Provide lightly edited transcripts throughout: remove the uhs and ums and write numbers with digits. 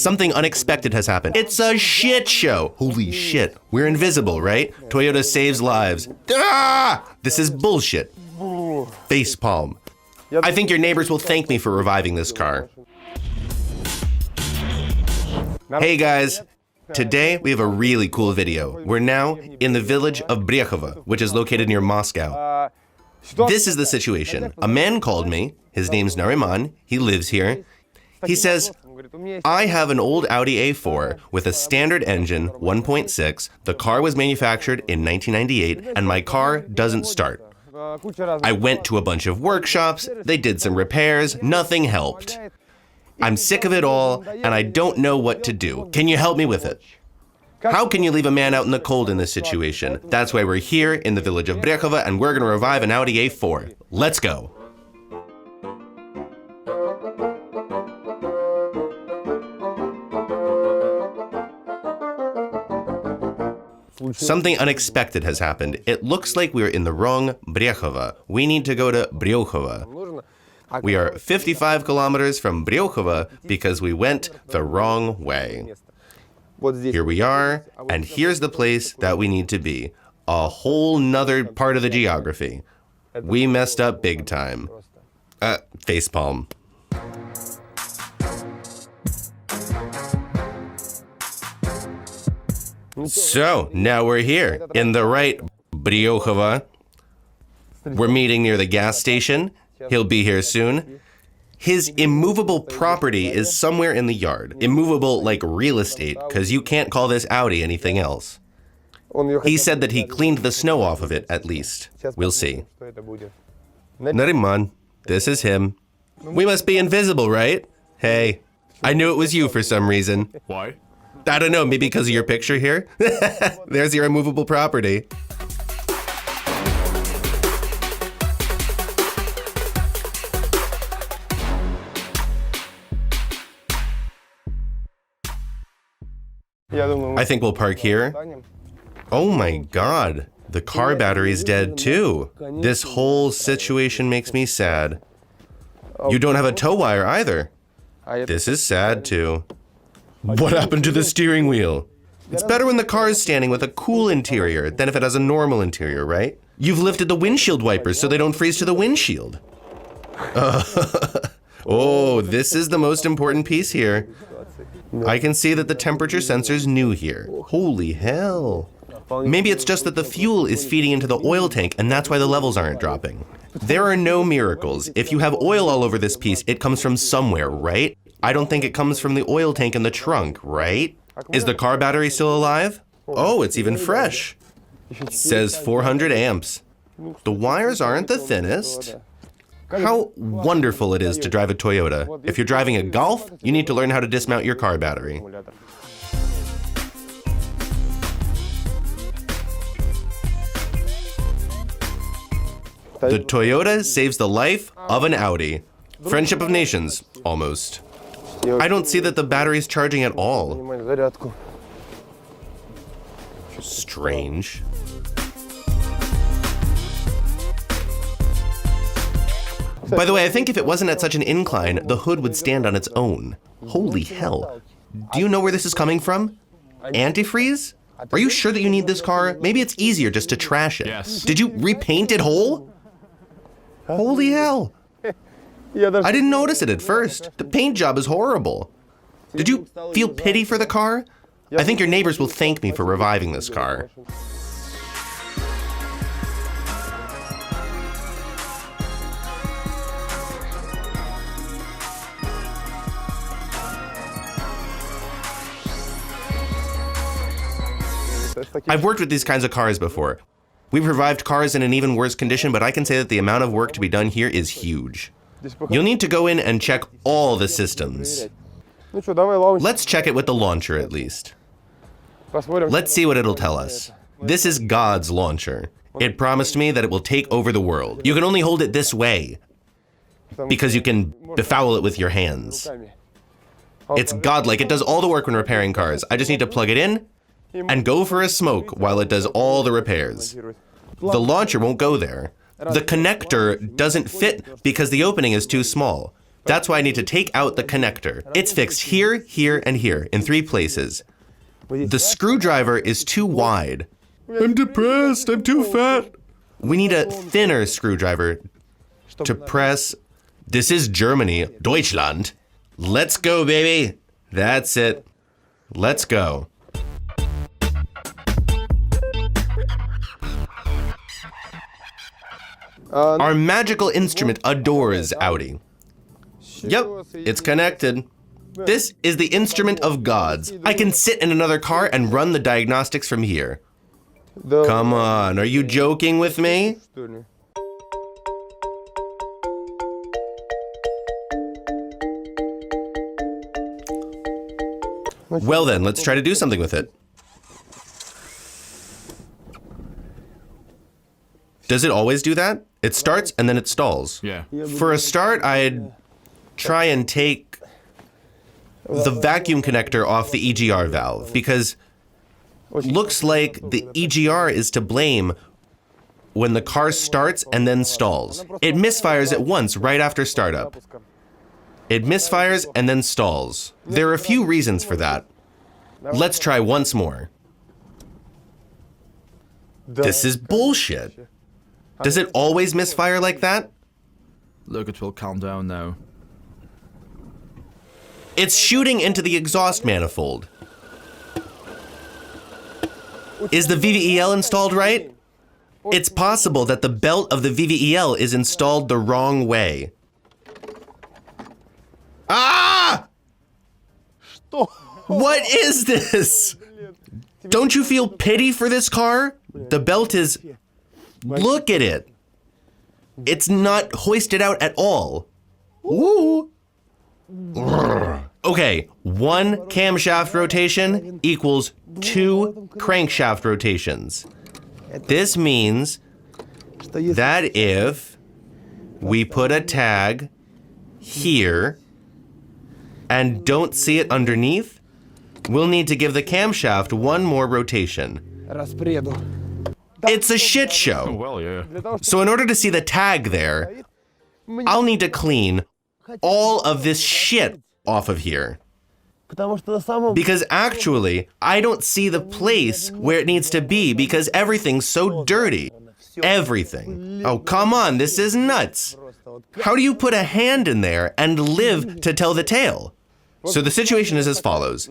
Something unexpected has happened. It's a shit show. Holy shit. We're invisible, right? Toyota saves lives. Ah! This is bullshit. Facepalm. I think your neighbors will thank me for reviving this car. Hey guys. Today we have a really cool video. We're now in the village of Bryechovo, which is located near Moscow. This is the situation. A man called me. His name's Nariman. He lives here. He says, I have an old Audi A4 with a standard engine, 1.6. The car was manufactured in 1998, and my car doesn't start. I went to a bunch of workshops. They did some repairs. Nothing helped. I'm sick of it all, and I don't know what to do. Can you help me with it? How can you leave a man out in the cold in this situation? That's why we're here in the village of Bryechovo, and we're going to revive an Audi A4. Let's go. Something unexpected has happened. It looks like we're in the wrong Bryechovo. We need to go to Bryechovo. We are 55 kilometers from Bryechovo because we went the wrong way. Here we are, and here's the place that we need to be. A whole nother part of the geography. We messed up big time. Facepalm. So, now we're here, in the right Bryechovo. We're meeting near the gas station. He'll be here soon. His immovable property is somewhere in the yard. Immovable like real estate, because you can't call this Audi anything else. He said that he cleaned the snow off of it, at least. We'll see. Nariman, this is him. We must be invisible, right? Hey, I knew it was you for some reason. Why? I don't know, maybe because of your picture here? There's your immovable property. I think we'll park here. Oh my god, the car battery's dead too. This whole situation makes me sad. You don't have a tow wire either. This is sad too. What happened to the steering wheel? It's better when the car is standing with a cool interior than if it has a normal interior, right? You've lifted the windshield wipers so they don't freeze to the windshield. Oh, this is the most important piece here. I can see that the temperature sensor's new here. Holy hell. Maybe it's just that the fuel is feeding into the oil tank and that's why the levels aren't dropping. There are no miracles. If you have oil all over this piece, it comes from somewhere, right? I don't think it comes from the oil tank in the trunk, right? Is the car battery still alive? Oh, it's even fresh. It says 400 amps. The wires aren't the thinnest. How wonderful it is to drive a Toyota. If you're driving a Golf, you need to learn how to dismount your car battery. The Toyota saves the life of an Audi. Friendship of nations, almost. I don't see that the battery's charging at all. Strange. By the way, I think if it wasn't at such an incline, the hood would stand on its own. Holy hell. Do you know where this is coming from? Antifreeze? Are you sure that you need this car? Maybe it's easier just to trash it. Yes. Did you repaint it whole? Holy hell. I didn't notice it at first. The paint job is horrible. Did you feel pity for the car? I think your neighbors will thank me for reviving this car. I've worked with these kinds of cars before. We've revived cars in an even worse condition, but I can say that the amount of work to be done here is huge. You'll need to go in and check all the systems. Let's check it with the launcher at least. Let's see what it'll tell us. This is God's launcher. It promised me that it will take over the world. You can only hold it this way because you can befoul it with your hands. It's godlike. It does all the work when repairing cars. I just need to plug it in and go for a smoke while it does all the repairs. The launcher won't go there. The connector doesn't fit because the opening is too small. That's why I need to take out the connector. It's fixed here, here, and here, in 3 places. The screwdriver is too wide. I'm depressed, I'm too fat. We need a thinner screwdriver to press. This is Germany, Deutschland. Let's go, baby. That's it. Let's go. Our magical instrument adores Audi. Yep, it's connected. This is the instrument of gods. I can sit in another car and run the diagnostics from here. Come on, are you joking with me? Well then, let's try to do something with it. Does it always do that? It starts and then it stalls. Yeah. For a start, I'd try and take the vacuum connector off the EGR valve, because looks like the EGR is to blame when the car starts and then stalls. It misfires at once right after startup. It misfires and then stalls. There are a few reasons for that. Let's try once more. This is bullshit. Does it always misfire like that? Look, it will calm down now. It's shooting into the exhaust manifold. Is the VVEL installed right? It's possible that the belt of the VVEL is installed the wrong way. Ah! What is this? Don't you feel pity for this car? The belt is... Look at it. It's not hoisted out at all. Ooh. Okay, 1 camshaft rotation equals 2 crankshaft rotations. This means that if we put a tag here and don't see it underneath, we'll need to give the camshaft 1 more rotation. It's a shit show. Well, yeah. So in order to see the tag there, I'll need to clean all of this shit off of here. Because actually, I don't see the place where it needs to be because everything's so dirty. Everything. Oh, come on, this is nuts. How do you put a hand in there and live to tell the tale? So the situation is as follows.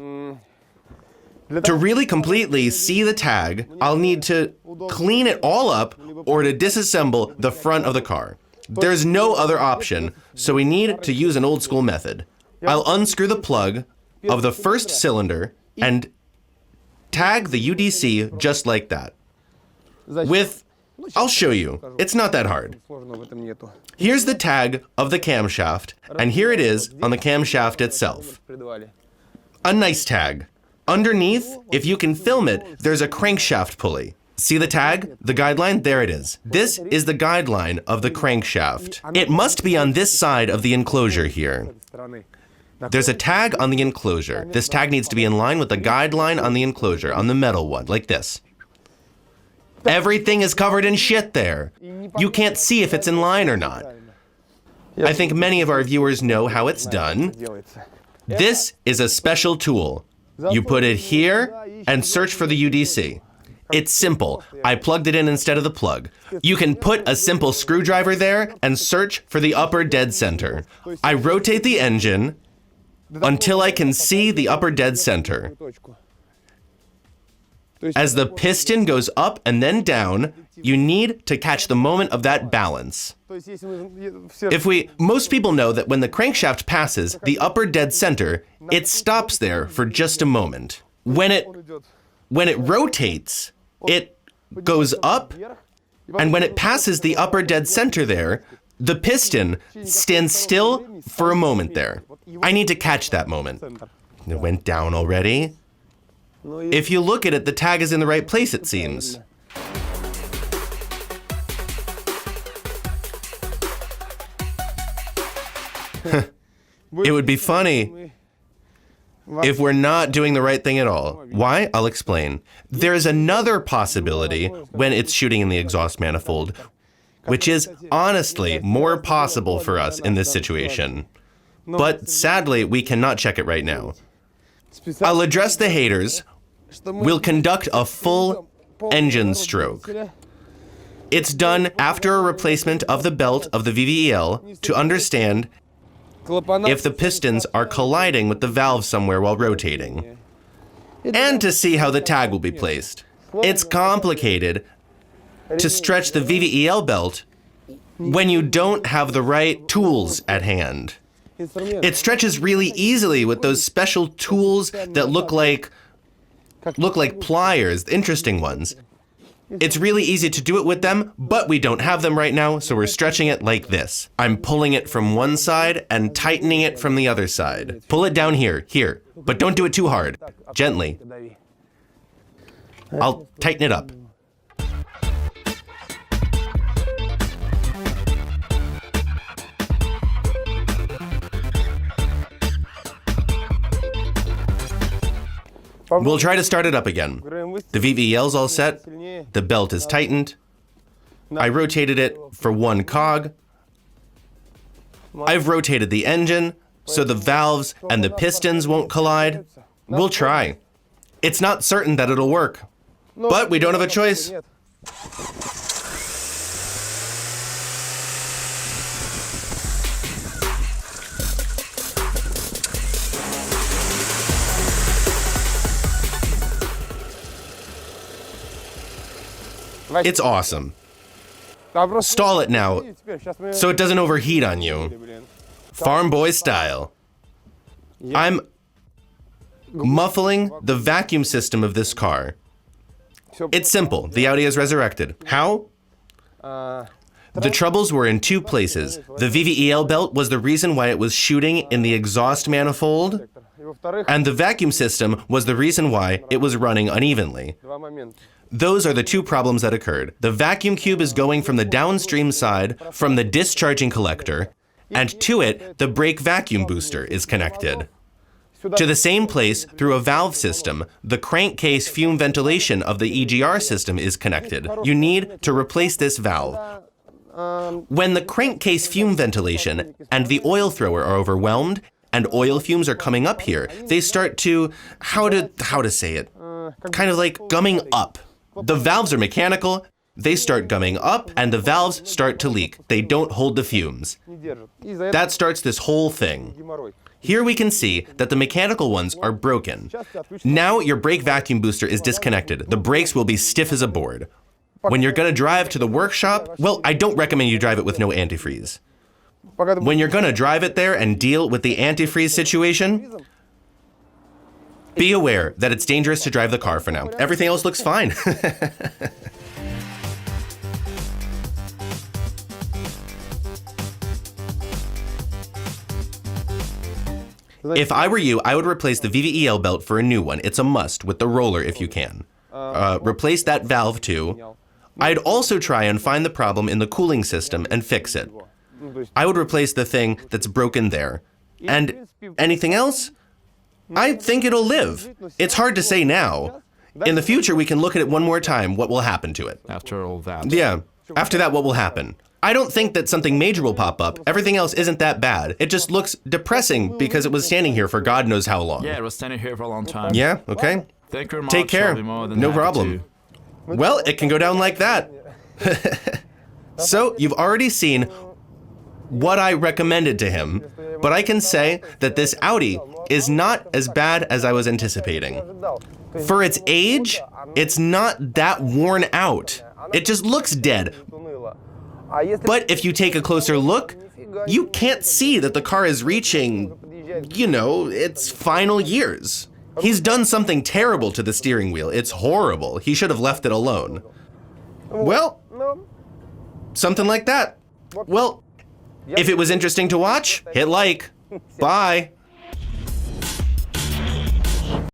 To really completely see the tag, I'll need to clean it all up or to disassemble the front of the car. There's no other option, so we need to use an old school method. I'll unscrew the plug of the first cylinder and tag the UDC just like that. I'll show you, it's not that hard. Here's the tag of the camshaft, and here it is on the camshaft itself. A nice tag. Underneath, if you can film it, there's a crankshaft pulley. See the tag? The guideline? There it is. This is the guideline of the crankshaft. It must be on this side of the enclosure here. There's a tag on the enclosure. This tag needs to be in line with the guideline on the enclosure, on the metal one, like this. Everything is covered in shit there. You can't see if it's in line or not. I think many of our viewers know how it's done. This is a special tool. You put it here and search for the UDC. It's simple. I plugged it in instead of the plug. You can put a simple screwdriver there and search for the upper dead center. I rotate the engine until I can see the upper dead center. As the piston goes up and then down, you need to catch the moment of that balance. Most people know that when the crankshaft passes the upper dead center, it stops there for just a moment. When it rotates, it goes up, and when it passes the upper dead center there, the piston stands still for a moment there. I need to catch that moment. It went down already. If you look at it, the tag is in the right place, it seems. It would be funny if we're not doing the right thing at all. Why? I'll explain. There is another possibility when it's shooting in the exhaust manifold, which is honestly more possible for us in this situation. but sadly, we cannot check it right now. I'll address the haters. We'll conduct a full engine stroke. It's done after a replacement of the belt of the VVEL to understand if the pistons are colliding with the valve somewhere while rotating, and to see how the tag will be placed. It's complicated to stretch the VVEL belt when you don't have the right tools at hand. It stretches really easily with those special tools that look like pliers, interesting ones. It's really easy to do it with them, but we don't have them right now, so we're stretching it like this. I'm pulling it from one side and tightening it from the other side. Pull it down here, but don't do it too hard. Gently. I'll tighten it up. We'll try to start it up again. The VVEL's all set. The belt is tightened. I rotated it for one cog. I've rotated the engine so the valves and the pistons won't collide. We'll try. It's not certain that it'll work, but we don't have a choice. It's awesome. Stall it now so it doesn't overheat on you. Farm boy style. I'm muffling the vacuum system of this car. It's simple. The Audi is resurrected. How? The troubles were in two places. The VVEL belt was the reason why it was shooting in the exhaust manifold, and the vacuum system was the reason why it was running unevenly. Those are the two problems that occurred. The vacuum tube is going from the downstream side from the discharging collector, and to it, the brake vacuum booster is connected. To the same place, through a valve system, the crankcase fume ventilation of the EGR system is connected. You need to replace this valve. When the crankcase fume ventilation and the oil thrower are overwhelmed, and oil fumes are coming up here, they start to, how to say it, kind of like gumming up. The valves are mechanical, they start gumming up, and the valves start to leak. They don't hold the fumes. That starts this whole thing. Here we can see that the mechanical ones are broken. Now your brake vacuum booster is disconnected. The brakes will be stiff as a board. When you're gonna drive to the workshop, well, I don't recommend you drive it with no antifreeze. When you're gonna drive it there and deal with the antifreeze situation, be aware that it's dangerous to drive the car for now. Everything else looks fine. If I were you, I would replace the VVEL belt for a new one. It's a must, with the roller if you can. Replace that valve too. I'd also try and find the problem in the cooling system and fix it. I would replace the thing that's broken there. And anything else? I think it'll live. It's hard to say now. In the future, we can look at it one more time, what will happen to it. After all that. Yeah, after that, what will happen? I don't think that something major will pop up. Everything else isn't that bad. It just looks depressing because it was standing here for God knows how long. Yeah, it was standing here for a long time. Yeah, okay. Thank you very much. Take care. I'll be more than No happy problem. to. Well, it can go down like that. So, you've already seen what I recommended to him, but I can say that this Audi is not as bad as I was anticipating. For its age, it's not that worn out. It just looks dead. But if you take a closer look, you can't see that the car is reaching, its final years. He's done something terrible to the steering wheel. It's horrible. He should have left it alone. Well, something like that. Well, if it was interesting to watch, hit like. Bye.